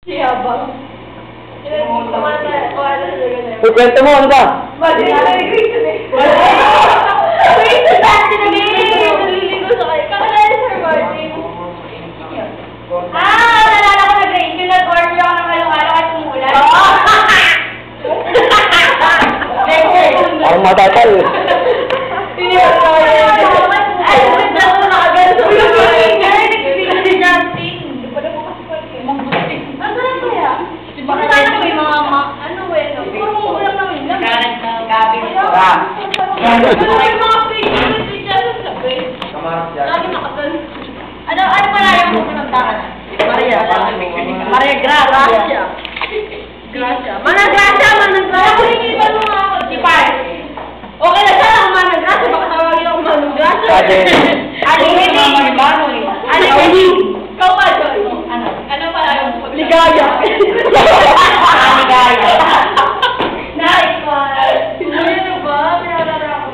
Siyabang. Kwento mo, ano ba? Mali na nag-reason eh. Wait, dati naliligo sa kayo. Kakalain, Sir Martin. Nalala ko nag-reason. Nag-order ako ng halo-halo at umulan. Parang matatal. Ano pala yung pupuntahan? Maria Gracia. Manang Gracia. Nakikita mo nga ako, si Par. Okay na sana ang Manang Gracia. Baka tawagin ako Manang Gracia. Ikaw ba, Joy? Ano pala yung pupuntahan? Ligaya. Nice one. Ano ba? Pinalala ako.